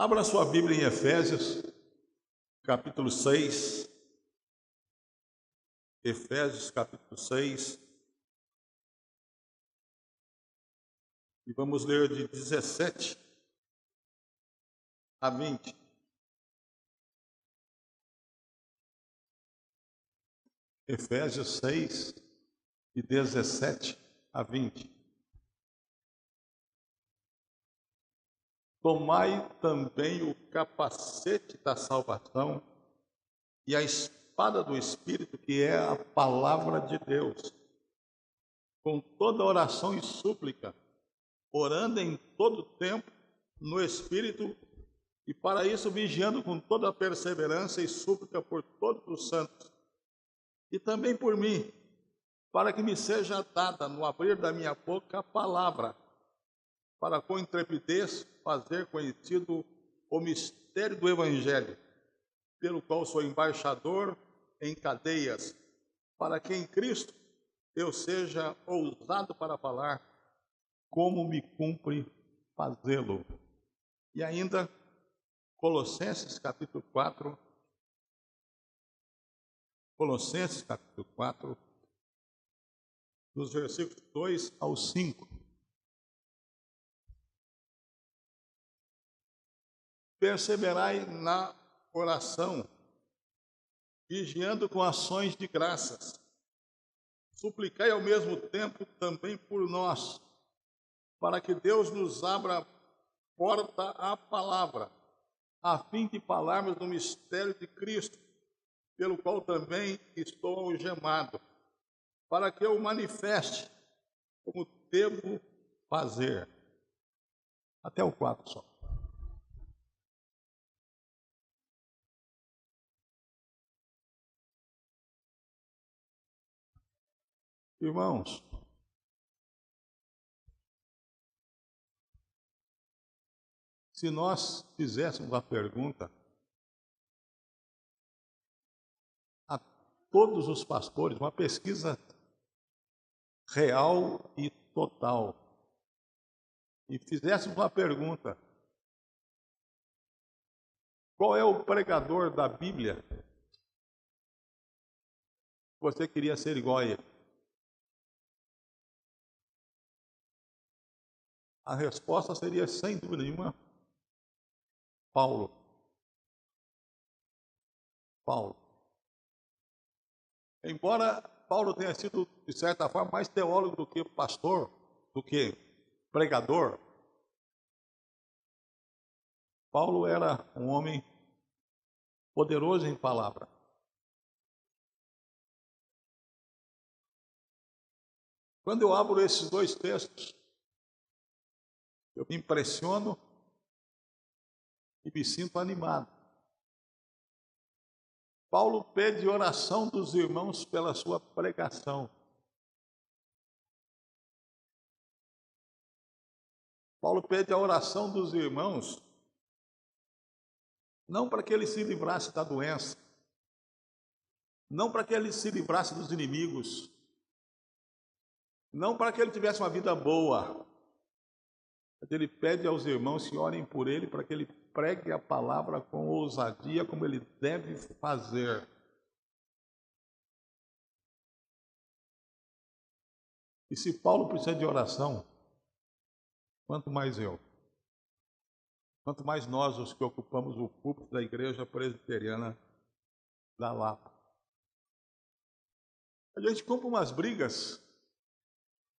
Abra sua Bíblia em Efésios, capítulo 6. Efésios, capítulo 6. E vamos ler de 17 a 20. Efésios 6, de 17 a 20. Tomai também o capacete da salvação e a espada do Espírito, que é a palavra de Deus, com toda oração e súplica, orando em todo tempo no Espírito, e para isso vigiando com toda perseverança e súplica por todos os santos, e também por mim, para que me seja dada no abrir da minha boca a palavra, para com intrepidez fazer conhecido o mistério do Evangelho, pelo qual sou embaixador em cadeias, para que em Cristo eu seja ousado para falar, como me cumpre fazê-lo. E ainda, Colossenses capítulo 4, dos versículos 2 ao 5. Perseverai na oração, vigiando com ações de graças. Suplicai ao mesmo tempo também por nós, para que Deus nos abra porta à palavra, a fim de falarmos do mistério de Cristo, pelo qual também estou algemado, para que eu manifeste como devo fazer. Até o 4 só. Irmãos, se nós fizéssemos a pergunta a todos os pastores, uma pesquisa real e total, e fizéssemos uma pergunta: qual é o pregador da Bíblia que você queria ser igual a ele? A resposta seria, sem dúvida nenhuma, Paulo. Embora Paulo tenha sido, de certa forma, mais teólogo do que pastor, do que pregador, Paulo era um homem poderoso em palavra. Quando eu abro esses dois textos, eu me impressiono e me sinto animado. Paulo pede oração dos irmãos pela sua pregação. Paulo pede a oração dos irmãos, não para que ele se livrasse da doença, não para que ele se livrasse dos inimigos, não para que ele tivesse uma vida boa. Ele pede aos irmãos que orem por ele, para que ele pregue a palavra com ousadia, como ele deve fazer. E se Paulo precisa de oração, quanto mais eu, quanto mais nós, os que ocupamos o púlpito da Igreja Presbiteriana da Lapa. A gente compra umas brigas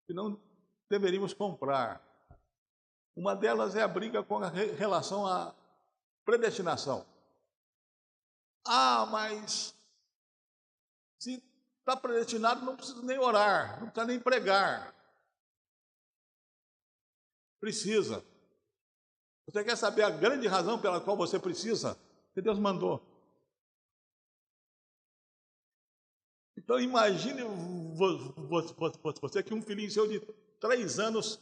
que não deveríamos comprar. Uma delas é a briga com relação à predestinação. Ah, mas se está predestinado, não precisa nem orar, não precisa nem pregar. Precisa. Você quer saber a grande razão pela qual você precisa? Que Deus mandou. Então imagine você que um filhinho seu de 3 anos,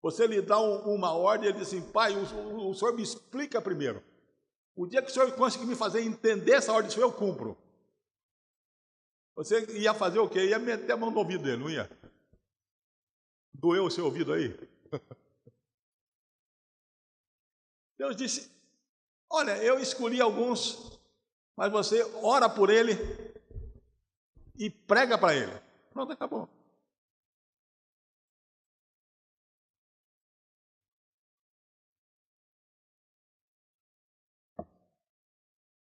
você lhe dá uma ordem e ele diz assim: pai, o senhor me explica primeiro. O dia que o senhor conseguir me fazer entender essa ordem, eu cumpro. Você ia fazer o quê? Ia meter a mão no ouvido dele, não ia? Doeu o seu ouvido aí? Deus disse: Olha, eu escolhi alguns, mas você ora por ele e prega para ele. Pronto, acabou.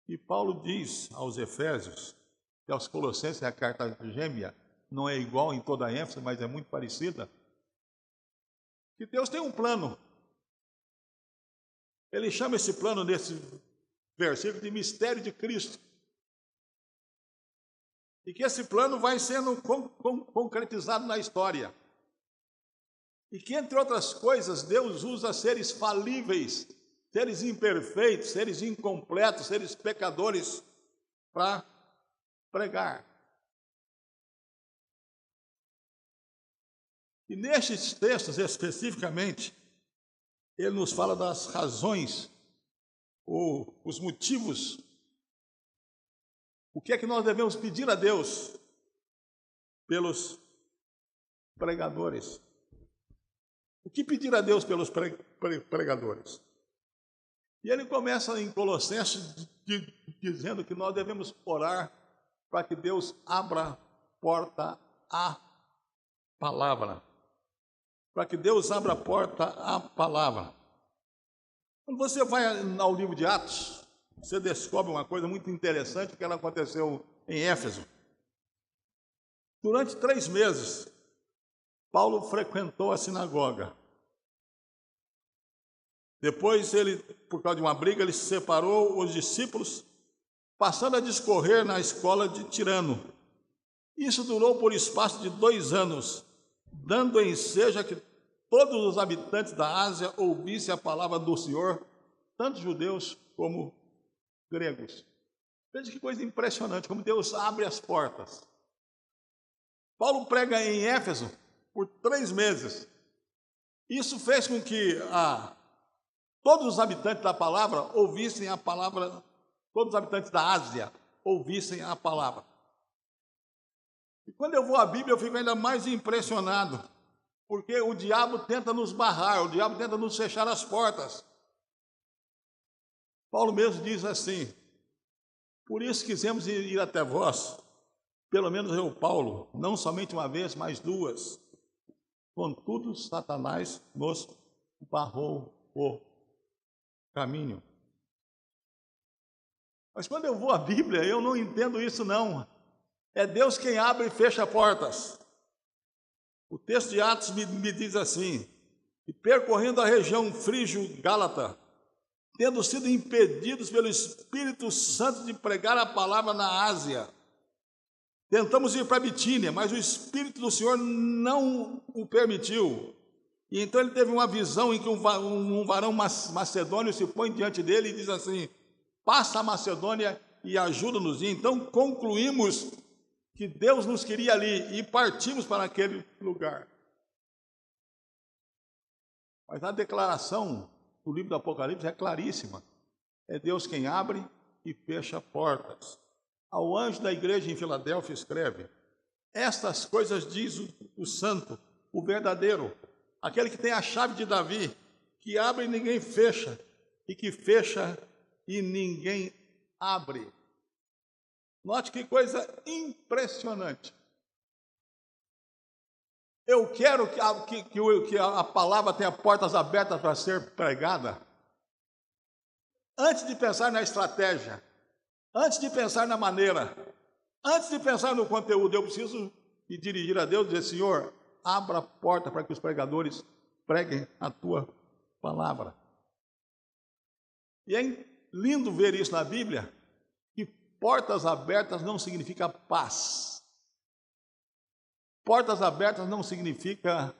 E Paulo diz aos Efésios e aos Colossenses, a carta gêmea, não é igual em toda a ênfase, mas é muito parecida, que Deus tem um plano. Ele chama esse plano, nesse versículo, de mistério de Cristo. E que esse plano vai sendo concretizado na história. E que, entre outras coisas, Deus usa seres falíveis, seres imperfeitos, seres incompletos, seres pecadores, para pregar. E nestes textos, especificamente, ele nos fala das razões, ou os motivos, o que é que nós devemos pedir a Deus pelos pregadores. O que pedir a Deus pelos pregadores? E ele começa em Colossenses dizendo que nós devemos orar para que Deus abra porta à palavra. Para que Deus abra a porta à palavra. Quando você vai ao livro de Atos, você descobre uma coisa muito interessante que ela aconteceu em Éfeso. Durante 3 meses, Paulo frequentou a sinagoga. Depois, ele, por causa de uma briga, ele separou os discípulos, passando a discorrer na escola de Tirano. Isso durou por espaço de 2 anos, dando ensejo a que todos os habitantes da Ásia ouvissem a palavra do Senhor, tanto judeus como gregos. Veja que coisa impressionante, como Deus abre as portas. Paulo prega em Éfeso por 3 meses. Isso fez com que todos os habitantes da palavra ouvissem a palavra, todos os habitantes da Ásia ouvissem a palavra. E quando eu vou à Bíblia, eu fico ainda mais impressionado, porque o diabo tenta nos barrar, o diabo tenta nos fechar as portas. Paulo mesmo diz assim: por isso quisemos ir até vós, pelo menos eu, Paulo, não somente uma vez, mas 2. Contudo, Satanás nos barrou o caminho. Mas quando eu vou à Bíblia, eu não entendo isso não. É Deus quem abre e fecha portas. O texto de Atos me diz assim: e percorrendo a região frígio-gálata, tendo sido impedidos pelo Espírito Santo de pregar a palavra na Ásia, tentamos ir para Bitínia, mas o Espírito do Senhor não o permitiu. E então ele teve uma visão em que um varão macedônio se põe diante dele e diz assim: passa a Macedônia e ajuda-nos. E então concluímos que Deus nos queria ali e partimos para aquele lugar. Mas a declaração do livro do Apocalipse é claríssima. É Deus quem abre e fecha portas. Ao anjo da igreja em Filadélfia escreve: estas coisas diz o santo, o verdadeiro, aquele que tem a chave de Davi, que abre e ninguém fecha, e que fecha e ninguém abre. Note que coisa impressionante. Eu quero que a palavra tenha portas abertas para ser pregada. Antes de pensar na estratégia, antes de pensar na maneira, antes de pensar no conteúdo, eu preciso me dirigir a Deus e dizer: Senhor, abra a porta para que os pregadores preguem a tua palavra. E é lindo ver isso na Bíblia, que portas abertas não significa paz. Portas abertas não significam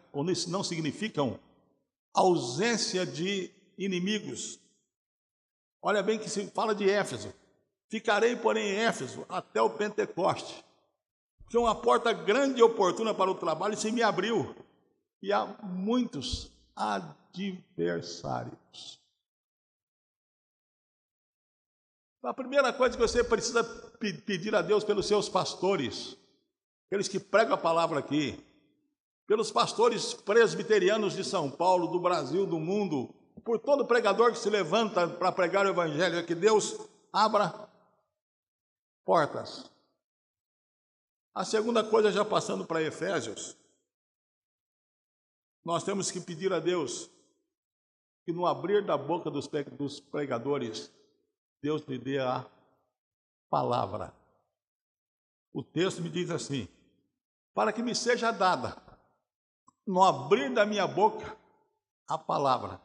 ausência de inimigos. Olha bem que se fala de Éfeso. Ficarei, porém, em Éfeso até o Pentecoste. Porque uma porta grande e oportuna para o trabalho se me abriu. E há muitos adversários. A primeira coisa que você precisa pedir a Deus pelos seus pastores, aqueles que pregam a palavra aqui, pelos pastores presbiterianos de São Paulo, do Brasil, do mundo, por todo pregador que se levanta para pregar o evangelho, é que Deus abra portas. A segunda coisa, já passando para Efésios, nós temos que pedir a Deus que no abrir da boca dos pregadores, Deus lhe dê a palavra. O texto me diz assim: para que me seja dada, no abrir da minha boca, a palavra,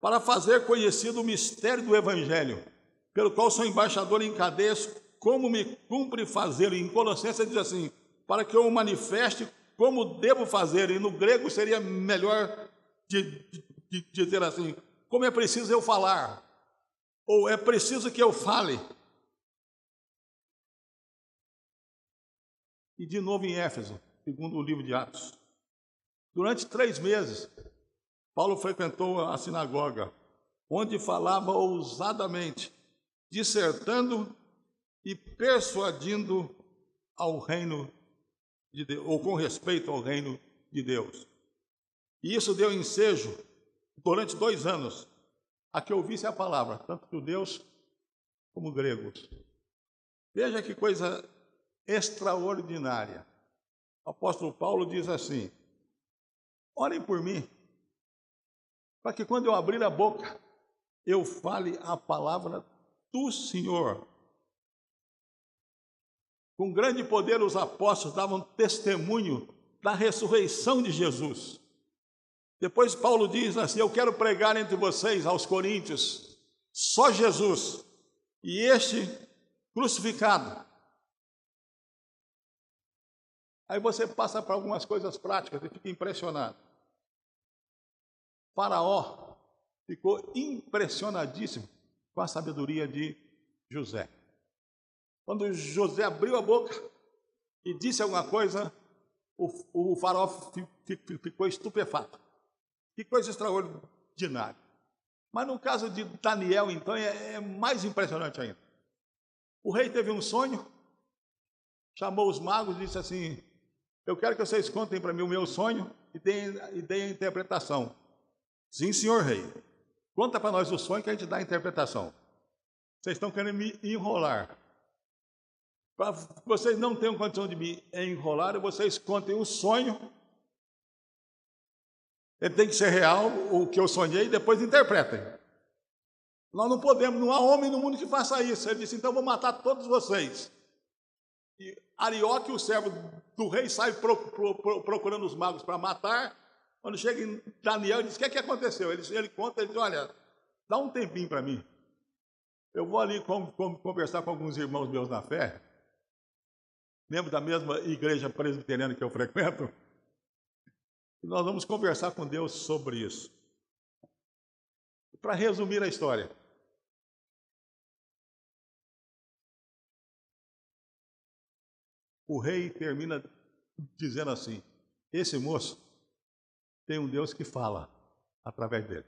para fazer conhecido o mistério do evangelho, pelo qual sou embaixador em cadeias, como me cumpre fazer. Em Colossenses diz assim: para que eu o manifeste como devo fazer. E no grego seria melhor de dizer assim: como é preciso eu falar, ou é preciso que eu fale. E de novo em Éfeso, segundo o livro de Atos. Durante 3 meses, Paulo frequentou a sinagoga, onde falava ousadamente, dissertando e persuadindo ao reino de Deus, ou com respeito ao reino de Deus. E isso deu ensejo, durante 2 anos, a que ouvisse a palavra, tanto judeus como gregos. Veja que coisa extraordinária. O apóstolo Paulo diz assim: orem por mim, para que quando eu abrir a boca, eu fale a palavra do Senhor. Com grande poder os apóstolos davam testemunho da ressurreição de Jesus. Depois Paulo diz assim: eu quero pregar entre vocês, aos coríntios, só Jesus, e este crucificado. Aí você passa para algumas coisas práticas e fica impressionado. Faraó ficou impressionadíssimo com a sabedoria de José. Quando José abriu a boca e disse alguma coisa, o faraó ficou estupefato. Que coisa extraordinária. Mas no caso de Daniel, então, é mais impressionante ainda. O rei teve um sonho, chamou os magos e disse assim: eu quero que vocês contem para mim o meu sonho e deem a interpretação. Sim, senhor rei. Conta para nós o sonho que a gente dá a interpretação. Vocês estão querendo me enrolar. Para vocês não tenham condição de me enrolar, vocês contem o sonho. Ele tem que ser real, o que eu sonhei, e depois interpretem. Nós não podemos, não há homem no mundo que faça isso. Ele disse: então vou matar todos vocês. E Arioque, o servo do rei, sai procurando os magos para matar. Quando chega em Daniel, ele diz: o que aconteceu? Ele conta, ele diz: olha, dá um tempinho para mim. Eu vou ali conversar com alguns irmãos meus na fé, membros da mesma igreja presbiteriana que eu frequento, e nós vamos conversar com Deus sobre isso. Para resumir a história, o rei termina dizendo assim: esse moço tem um Deus que fala através dele.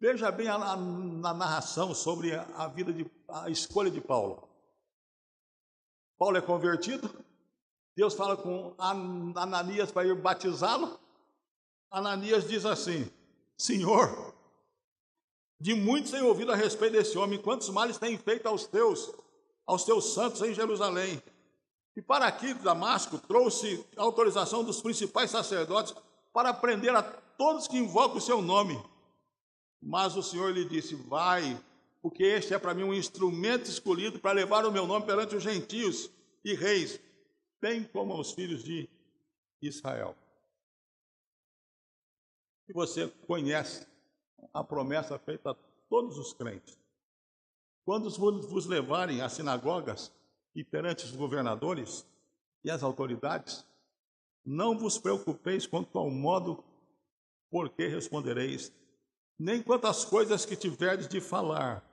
Veja bem na narração sobre a escolha de Paulo. Paulo é convertido, Deus fala com Ananias para ir batizá-lo. Ananias diz assim: Senhor, de muitos tenho ouvido a respeito desse homem, quantos males tem feito aos teus santos em Jerusalém. E para aqui, Damasco, trouxe a autorização dos principais sacerdotes para prender a todos que invocam o seu nome. Mas o Senhor lhe disse: vai, porque este é para mim um instrumento escolhido para levar o meu nome perante os gentios e reis, bem como aos filhos de Israel. E você conhece a promessa feita a todos os crentes. Quando vos levarem às sinagogas e perante os governadores e as autoridades, não vos preocupeis quanto ao modo por que respondereis, nem quanto às coisas que tiverdes de falar,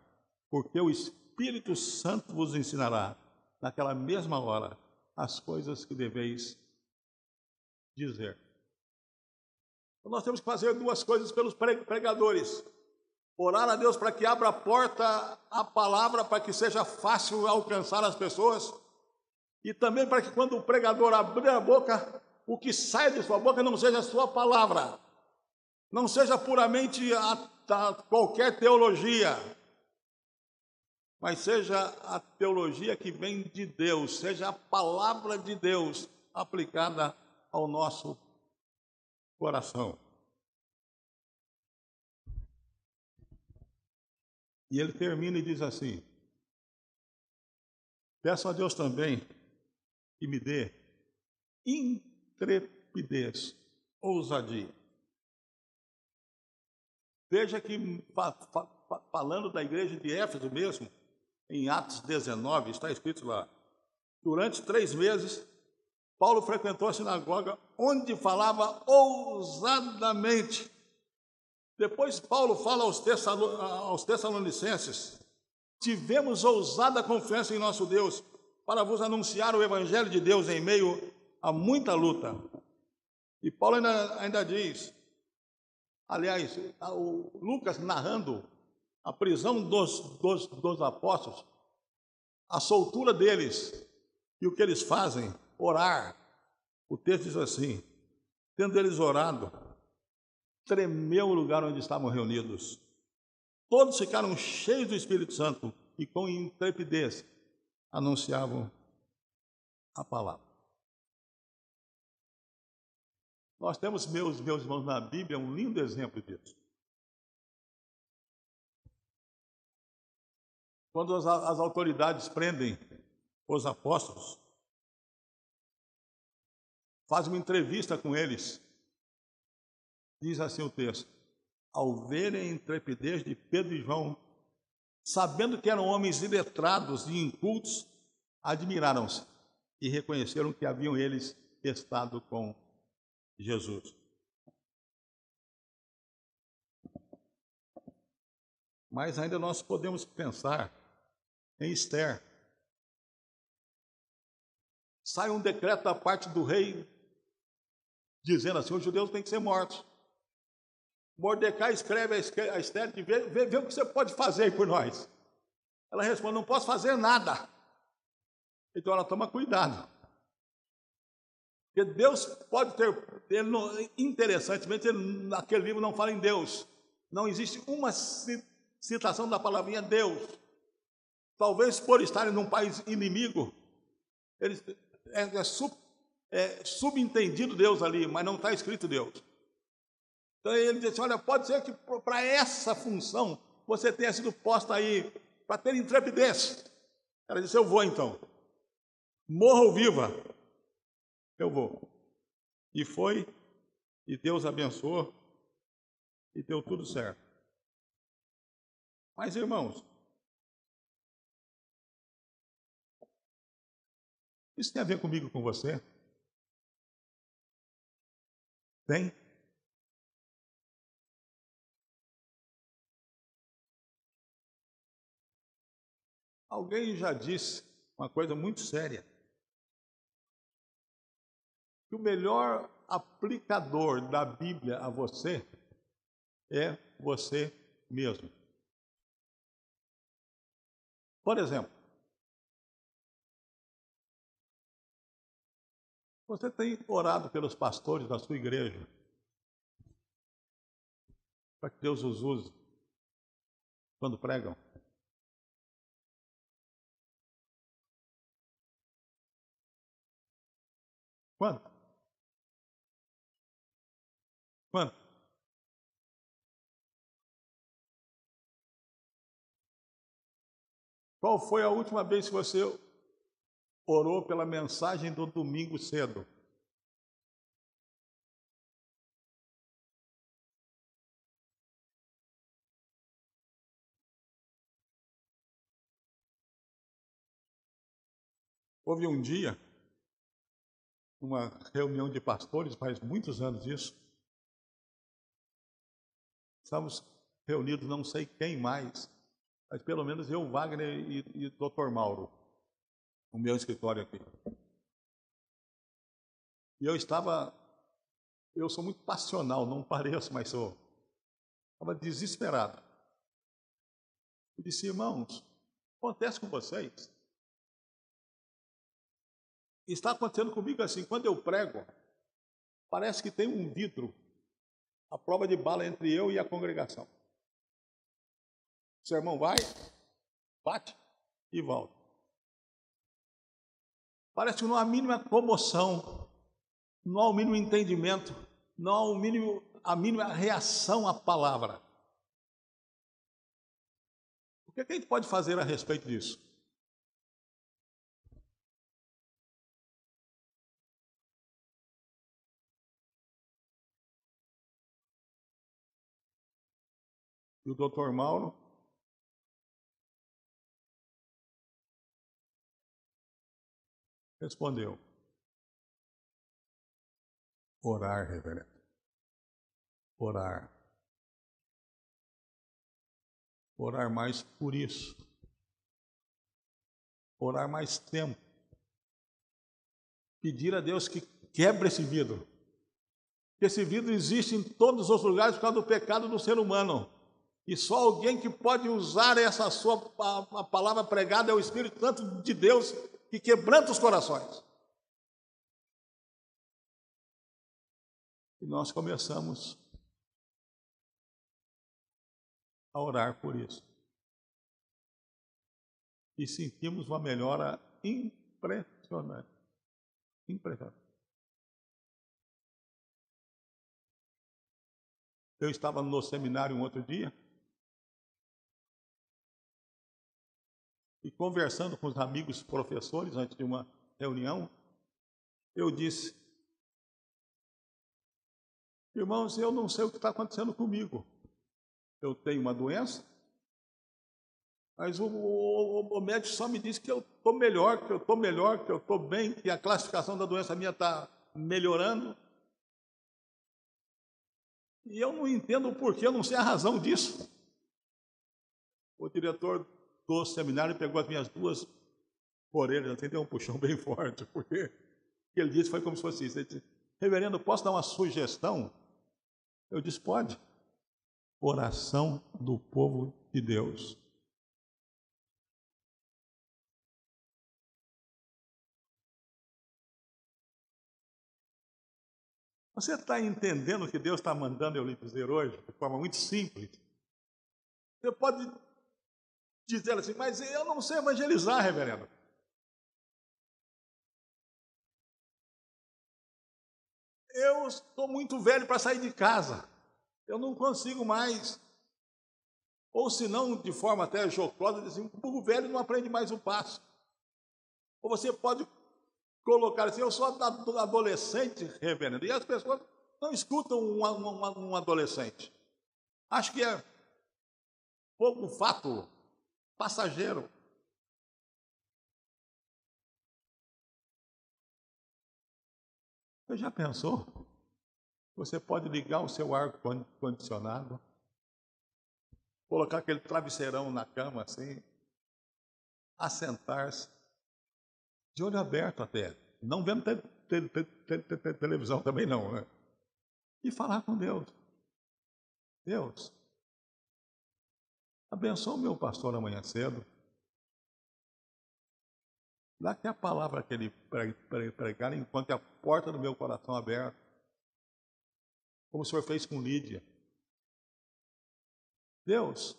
porque o Espírito Santo vos ensinará, naquela mesma hora, as coisas que deveis dizer. Então, nós temos que fazer 2 coisas pelos pregadores: orar a Deus para que abra a porta à palavra, para que seja fácil alcançar as pessoas, e também para que quando o pregador abrir a boca, o que sai de sua boca não seja a sua palavra, Não seja puramente qualquer teologia, mas seja a teologia que vem de Deus, seja a palavra de Deus aplicada ao nosso coração. E ele termina e diz assim: peço a Deus também que me dê intrepidez, ousadia. Veja que, falando da igreja de Éfeso mesmo, em Atos 19, está escrito lá: durante 3 meses, Paulo frequentou a sinagoga, onde falava ousadamente. Depois Paulo fala aos Tessalonicenses: tivemos ousada confiança em nosso Deus, para vos anunciar o evangelho de Deus em meio a muita luta. E Paulo ainda diz, aliás, o Lucas narrando a prisão dos apóstolos, a soltura deles e o que eles fazem, orar. O texto diz assim: tendo eles orado, tremeu o lugar onde estavam reunidos. Todos ficaram cheios do Espírito Santo e com intrepidez anunciavam a palavra. Nós temos, meus irmãos, na Bíblia um lindo exemplo disso. Quando as autoridades prendem os apóstolos, fazem uma entrevista com eles, diz assim o texto: ao verem a intrepidez de Pedro e João, sabendo que eram homens iletrados e incultos, admiraram-se e reconheceram que haviam eles estado com Jesus. Mas ainda nós podemos pensar em Esther. Sai um decreto da parte do rei, dizendo assim: os judeus têm que ser mortos. Mordecai escreve a Esther, vê o que você pode fazer aí por nós. Ela responde: não posso fazer nada. Então ela toma cuidado. Porque Deus pode ter, interessantemente, naquele livro não fala em Deus. Não existe uma citação da palavrinha Deus. Talvez por estarem num país inimigo, eles, subentendido Deus ali, mas não está escrito Deus. Então ele diz assim: olha, pode ser que para essa função você tenha sido posta aí, para ter intrepidez. Ela disse: eu vou então. Morra ou viva, eu vou. E foi, e Deus abençoou, e deu tudo certo. Mas, irmãos, isso tem a ver comigo, com você? Tem? Alguém já disse uma coisa muito séria: que o melhor aplicador da Bíblia a você é você mesmo. Por exemplo, você tem orado pelos pastores da sua igreja, para que Deus os use quando pregam? Quanto? Quanto? Qual foi a última vez que você orou pela mensagem do domingo cedo? Houve um dia, uma reunião de pastores, faz muitos anos isso. Estávamos reunidos, não sei quem mais, mas pelo menos eu, Wagner e Dr. Mauro, no meu escritório aqui. E eu sou muito passional, não pareço, mas sou. Estava desesperado. Eu disse: irmãos, acontece com vocês? Está acontecendo comigo assim: quando eu prego, parece que tem um vidro a prova de bala entre eu e a congregação. O sermão vai, bate e volta. Parece que não há a mínima comoção, não há o mínimo entendimento, não há a mínima reação à palavra. O que a gente pode fazer a respeito disso? E o doutor Mauro respondeu: orar, reverendo. Orar. Orar mais por isso. Orar mais tempo. Pedir a Deus que quebre esse vidro. Esse vidro existe em todos os lugares por causa do pecado do ser humano. E só alguém que pode usar essa a palavra pregada é o Espírito Santo de Deus, que quebranta os corações. E nós começamos a orar por isso. E sentimos uma melhora impressionante. Impressionante. Eu estava no seminário um outro dia e conversando com os amigos professores antes de uma reunião, eu disse: irmãos, eu não sei o que está acontecendo comigo. Eu tenho uma doença, mas o médico só me disse que eu estou melhor, que eu estou melhor, que eu estou bem, que a classificação da doença minha está melhorando. E eu não entendo o porquê, eu não sei a razão disso. O diretor do seminário pegou as minhas duas orelhas, assim, deu um puxão bem forte, porque o que ele disse foi como se fosse isso. Ele disse: reverendo, posso dar uma sugestão? Eu disse: pode. Oração do povo de Deus. Você está entendendo o que Deus está mandando eu lhe dizer hoje, de forma muito simples? Você pode dizer assim: mas eu não sei evangelizar, reverendo. Eu estou muito velho para sair de casa. Eu não consigo mais. Ou se não, de forma até jocosa, dizer assim: o burro velho não aprende mais o passo. Ou você pode colocar assim: eu sou adolescente, reverendo. E as pessoas não escutam um adolescente. Acho que é pouco fato, passageiro. Você já pensou? Você pode ligar o seu ar-condicionado, colocar aquele travesseirão na cama assim, assentar-se, de olho aberto até, não vendo televisão também não, né? E falar com Deus. Deus, abençoa o meu pastor amanhã cedo. Dá que a palavra que ele pregar enquanto a porta do meu coração aberta, como o Senhor fez com Lídia. Deus,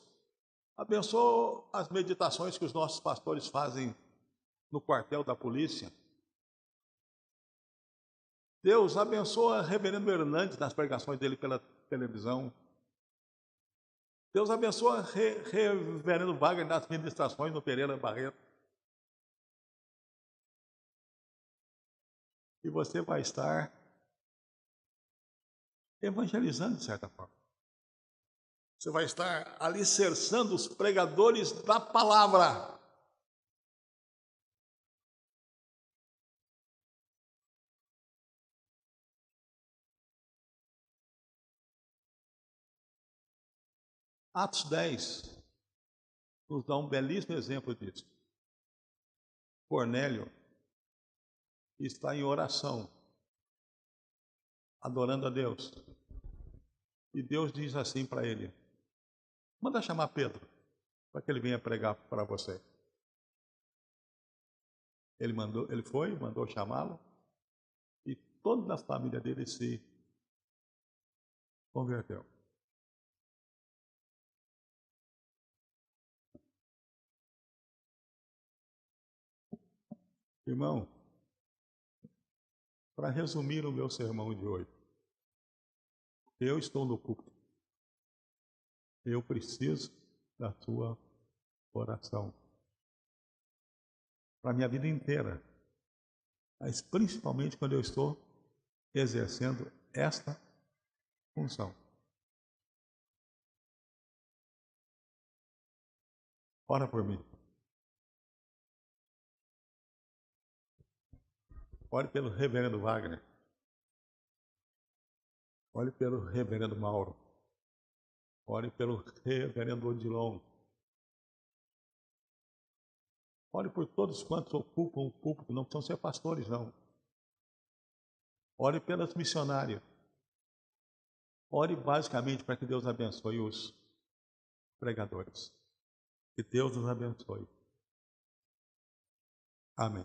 abençoa as meditações que os nossos pastores fazem no quartel da polícia. Deus, abençoa o reverendo Hernandes nas pregações dele pela televisão. Deus, abençoa reverendo Wagner nas ministrações no Pereira Barreto. E você vai estar evangelizando de certa forma. Você vai estar alicerçando os pregadores da palavra. Atos 10 nos dá um belíssimo exemplo disso. Cornélio está em oração, adorando a Deus. E Deus diz assim para ele: manda chamar Pedro, para que ele venha pregar para você. Ele foi, mandou chamá-lo, e toda a família dele se converteu. Irmão, para resumir o meu sermão de hoje, eu estou no púlpito. Eu preciso da sua oração. Para a minha vida inteira. Mas principalmente quando eu estou exercendo esta função. Ora por mim. Ore pelo reverendo Wagner. Ore pelo reverendo Mauro. Ore pelo reverendo Odilon. Ore por todos quantos ocupam o púlpito, não precisam ser pastores, não. Ore pelas missionárias. Ore basicamente para que Deus abençoe os pregadores. Que Deus nos abençoe. Amém.